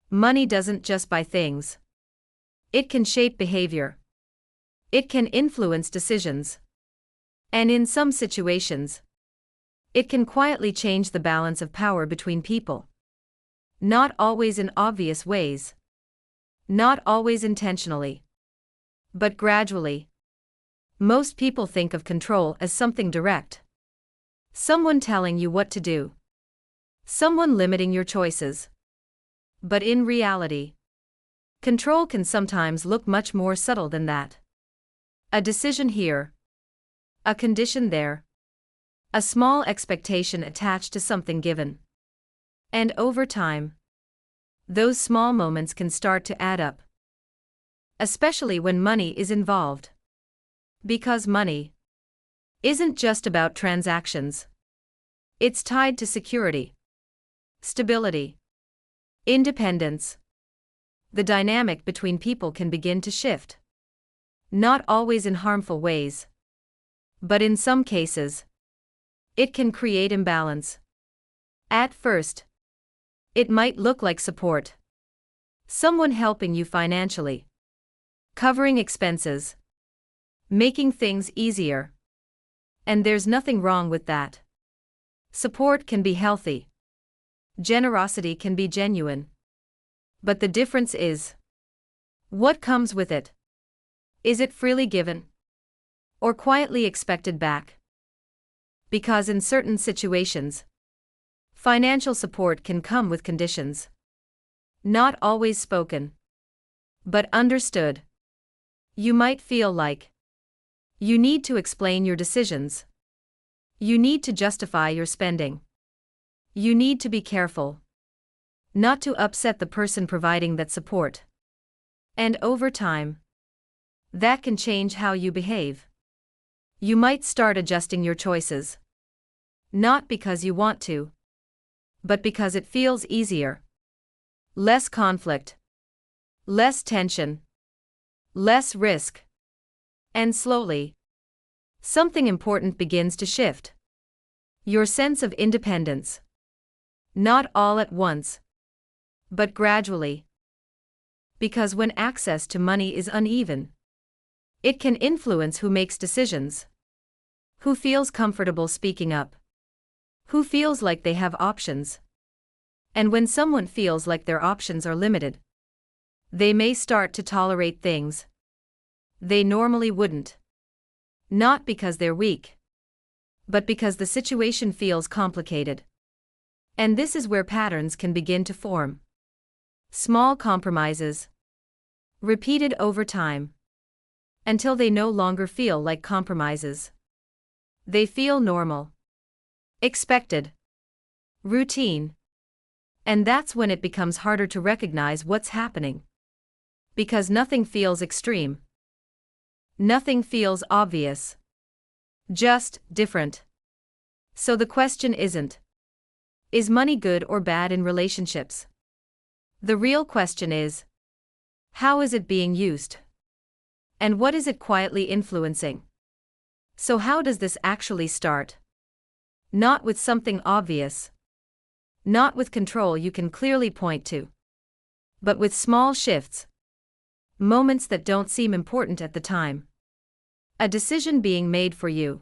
Money doesn't just buy things. It can shape behavior. It can influence decisions. And in some situations, it can quietly change the balance of power between people. Not always in obvious ways. Not always intentionally. But gradually. Most people think of control as something direct. Someone telling you what to do. Someone limiting your choices. But in reality, control can sometimes look much more subtle than that. A decision here. A condition there. A small expectation attached to something given. And over time, those small moments can start to add up. Especially when money is involved. Because money isn't just about transactions. It's tied to security, stability, independence. The dynamic between people can begin to shift. Not always in harmful ways. But in some cases, it can create imbalance. At first, it might look like support. Someone helping you financially. Covering expenses. Making things easier. And there's nothing wrong with that. Support can be healthy. Generosity can be genuine. But the difference is, what comes with it? Is it freely given? Or quietly expected back? Because in certain situations, financial support can come with conditions. Not always spoken, but understood. You might feel like you need to explain your decisions. You need to justify your spending. You need to be careful not to upset the person providing that support. And over time, that can change how you behave. You might start adjusting your choices. Not because you want to, but because it feels easier. Less conflict. Less tension. Less risk. And slowly, something important begins to shift. Your sense of independence. Not all at once, but gradually. Because when access to money is uneven, it can influence who makes decisions. Who feels comfortable speaking up. Who feels like they have options. And when someone feels like their options are limited, they may start to tolerate things they normally wouldn't. Not because they're weak, but because the situation feels complicated. And this is where patterns can begin to form. Small compromises, repeated over time, until they no longer feel like compromises. They feel normal, expected, routine. And that's when it becomes harder to recognize what's happening. Because nothing feels extreme. Nothing feels obvious. Just different. So the question isn't, is money good or bad in relationships? The real question is, how is it being used? And what is it quietly influencing? So how does this actually start? Not with something obvious. Not with control you can clearly point to. But with small shifts. Moments that don't seem important at the time. A decision being made for you.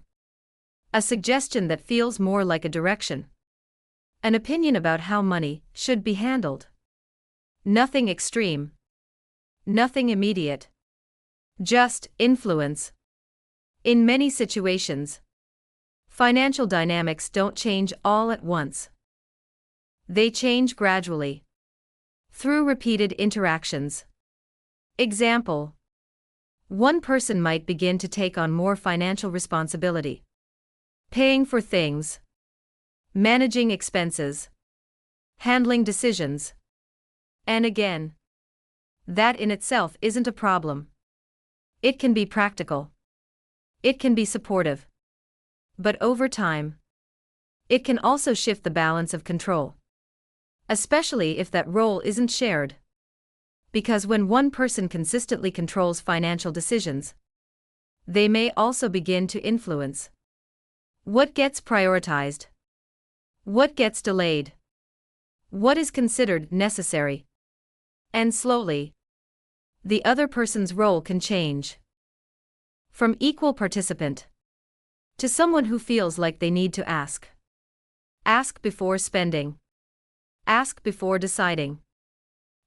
A suggestion that feels more like a direction. An opinion about how money should be handled. Nothing extreme. Nothing immediate. Just influence. In many situations, financial dynamics don't change all at once. They change gradually. Through repeated interactions. Example. One person might begin to take on more financial responsibility. Paying for things. Managing expenses. Handling decisions. And again, that in itself isn't a problem. It can be practical. It can be supportive. But over time, it can also shift the balance of control. Especially if that role isn't shared. Because when one person consistently controls financial decisions, they may also begin to influence what gets And slowly, the other person's role can change. From equal participant to someone who feels like they need to ask. Ask before spending. Ask before deciding.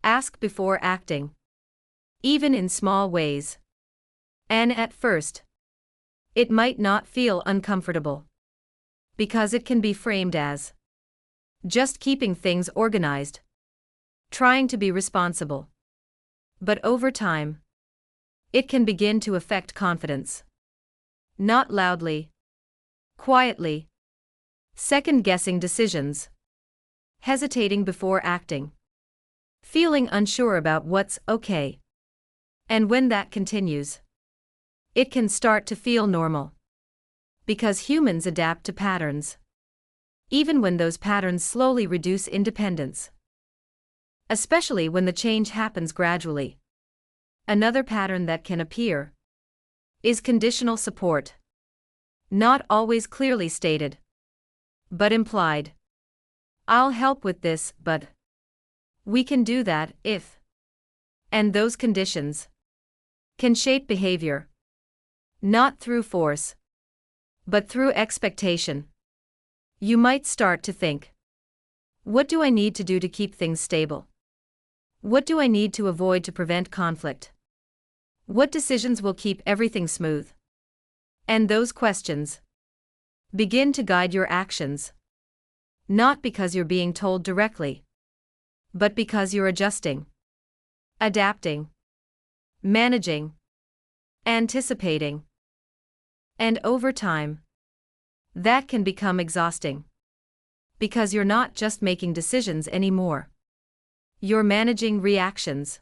Ask before acting. Even in small ways. And at first, it might not feel uncomfortable. Because it can be framed as just keeping things organized. Trying to be responsible. But over time, it can begin to affect confidence. Not loudly. Quietly. Second-guessing decisions. Hesitating before acting. Feeling unsure about what's okay. And when that continues, it can start to feel normal. Because humans adapt to patterns. Even when those patterns slowly reduce independence. Especially when the change happens gradually. Another pattern that can appear is conditional support. Not always clearly stated, but implied. I'll help with this, but we can do that if. And those conditions can shape behavior. Not through force, but through expectation. You might start to think, what do I need to do to keep things stable? What do I need to avoid to prevent conflict? What decisions will keep everything smooth? And those questions begin to guide your actions. Not because you're being told directly, but because you're adjusting, adapting, managing, anticipating. And over time, that can become exhausting. Because you're not just making decisions anymore. You're managing reactions.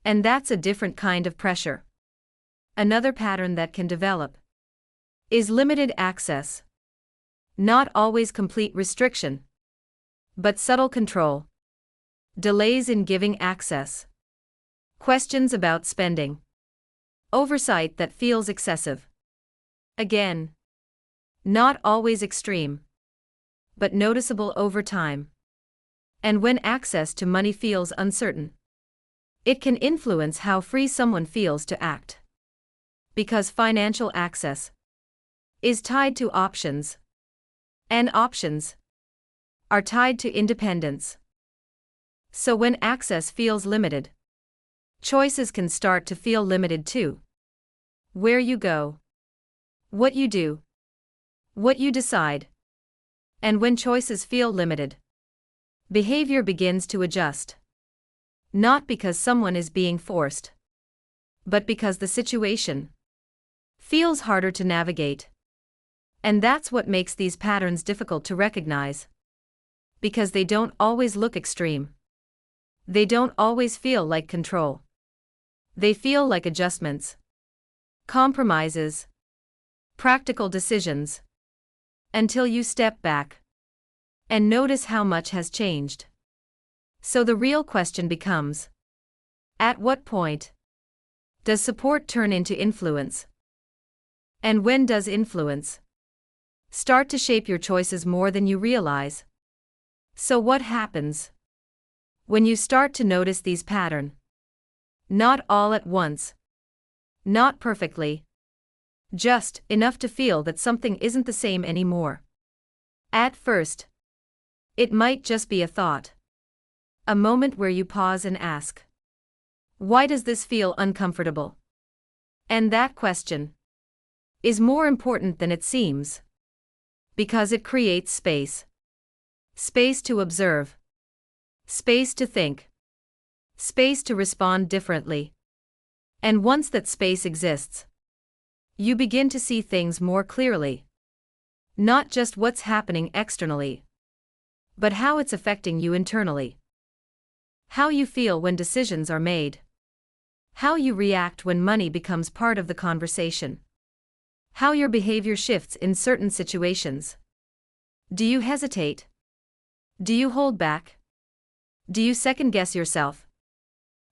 And that's a different kind of pressure. Another pattern that can develop is limited access. Not always complete restriction, but subtle control. Delays in giving access. Questions about spending. Oversight that feels excessive. Again, not always extreme, but noticeable over time. And when access to money feels uncertain, it can influence how free someone feels to act. Because financial access is tied to options, and options are tied to independence. So when access feels limited, choices can start to feel limited too. Where you go, what you do, what you decide. And when choices feel limited, behavior begins to adjust. Not because someone is being forced, but because the situation feels harder to navigate. And that's what makes these patterns difficult to recognize. Because they don't always look extreme. They don't always feel like control. They feel like adjustments, compromises, practical decisions. Until you step back and notice how much has changed. So the real question becomes, at what point does support turn into influence? And when does influence start to shape your choices more than you realize? So what happens when you start to notice these patterns? Not all at once. Not perfectly. Just enough to feel that something isn't the same anymore. At first, it might just be a thought. A moment where you pause and ask, why does this feel uncomfortable? And that question is more important than it seems. Because it creates space. Space to observe. Space to think. Space to respond differently. And once that space exists, you begin to see things more clearly. Not just what's happening externally, but how it's affecting you internally. How you feel when decisions are made. How you react when money becomes part of the conversation. How your behavior shifts in certain situations. Do you hesitate? Do you hold back? Do you second-guess yourself?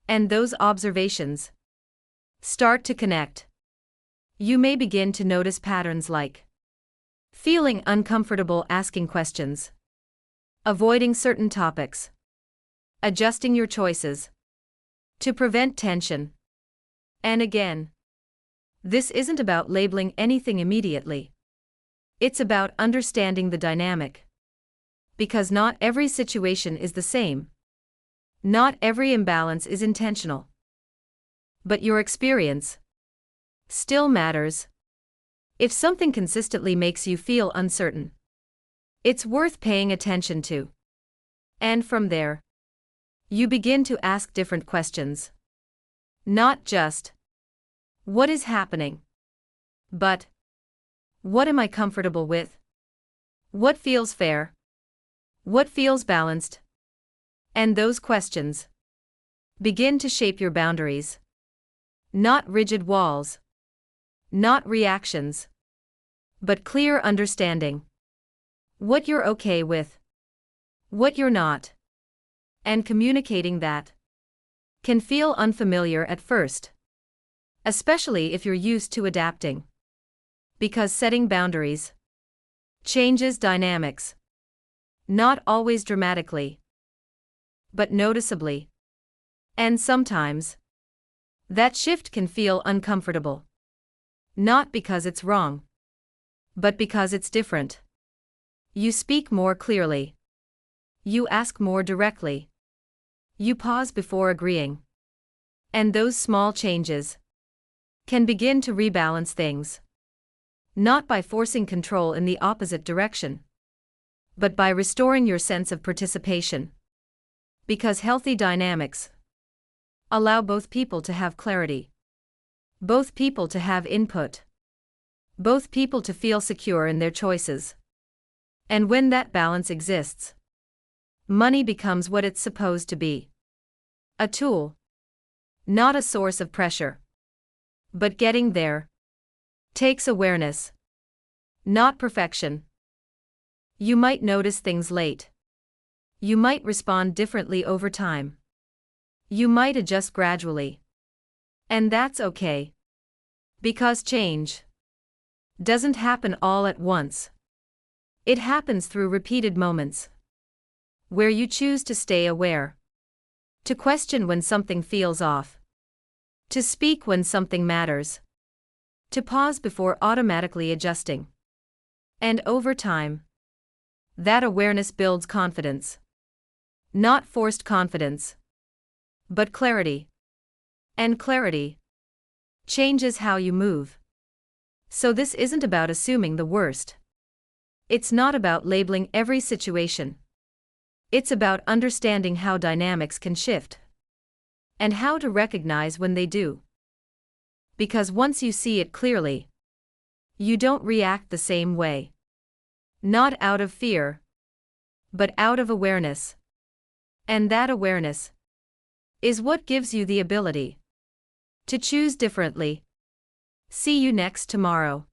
And those observations start to connect. You may begin to notice patterns like feeling uncomfortable asking questions, avoiding certain topics, adjusting your choices, to prevent tension. And again, this isn't about labeling anything immediately. It's about understanding the dynamic. Because not every situation is the same. Not every imbalance is intentional. But your experience still matters. If something consistently makes you feel uncertain, it's worth paying attention to. And from there, you begin to ask different questions. Not just, what is happening? But, what am I comfortable with? What feels fair? What feels balanced? And those questions begin to shape your boundaries. Not rigid walls. Not reactions. But clear understanding. What you're okay with. What you're not. And communicating that can feel unfamiliar at first. Especially if you're used to adapting. Because setting boundaries changes dynamics. Not always dramatically, but noticeably. And sometimes, that shift can feel uncomfortable. Not because it's wrong, but because it's different. You speak more clearly. You ask more directly. You pause before agreeing. And those small changes can begin to rebalance things. Not by forcing control in the opposite direction, but by restoring your sense of participation. Because healthy dynamics allow both people to have clarity, both people to have input, both people to feel secure in their choices. And when that balance exists, money becomes what it's supposed to be: a tool, not a source of pressure. But getting there takes awareness, not perfection. You might notice things late. You might respond differently over time. You might adjust gradually. And that's okay. Because change doesn't happen all at once. It happens through repeated moments where you choose to stay aware, to question when something feels off, to speak when something matters, to pause before automatically adjusting. And over time, that awareness builds confidence. Not forced confidence, but clarity. And clarity changes how you move. So this isn't about assuming the worst. It's not about labeling every situation. It's about understanding how dynamics can shift. And how to recognize when they do. Because once you see it clearly, you don't react the same way. Not out of fear, but out of awareness. And that awareness is what gives you the ability to choose differently. See you next tomorrow.